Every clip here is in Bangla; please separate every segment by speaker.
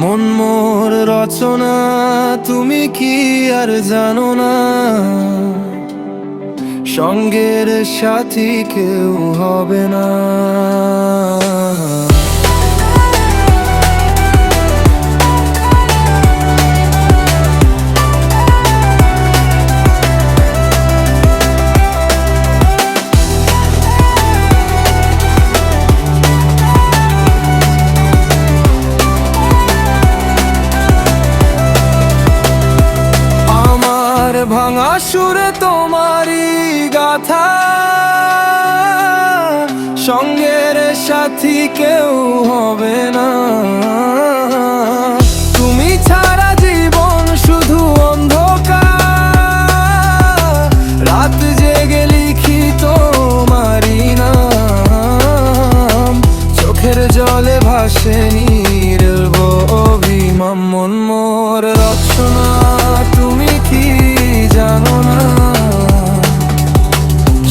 Speaker 1: মন মোর রচনা, তুমি কি আর জানো না? সঙ্গের সাথী কেউ হবে না। ভাঙা সুরে তোমারই গাথা, সঙ্গের সাথী কেউ হবে না। তুমি ছাড়া জীবন শুধু অন্ধকার, রাত জেগে লিখি তোমারই নাম, চোখের জলে ভাসে নীরব অভিমান। মন মোর রচনা, তুমি কি জানো না?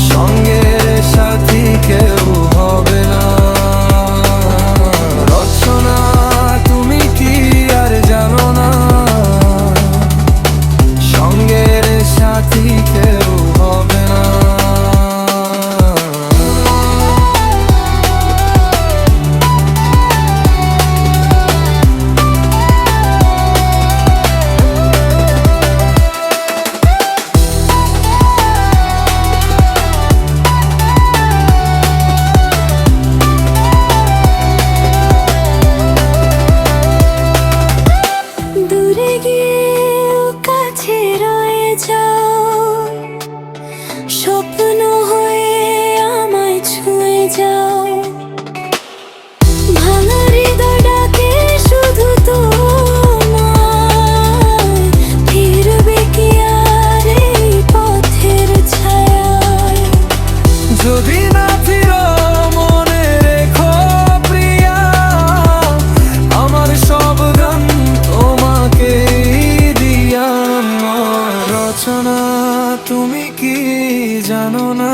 Speaker 1: সঙ্গের সাথী কেউ হবে না। রচনা, তুমি কি আর জানো না? সঙ্গের সাথী কেউ হবে না।
Speaker 2: স্বপ্ন হয়ে আমায় ছুঁয়ে যাও, ভাঙা হৃদয় ডাকে শুধু তোমায়, ফিরবে কি আর এই পথের ছায়ায়?
Speaker 1: যদি না ফিরো মনে রেখো প্রিয়া, আমার সব গান তোমাকে দিয়া। রচনা, তুমি কি জানো না?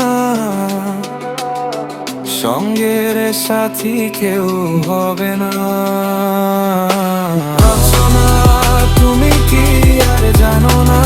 Speaker 1: সঙ্গের সাথী কেউ হবে না। রচনা, তুমি কি আর জানো না?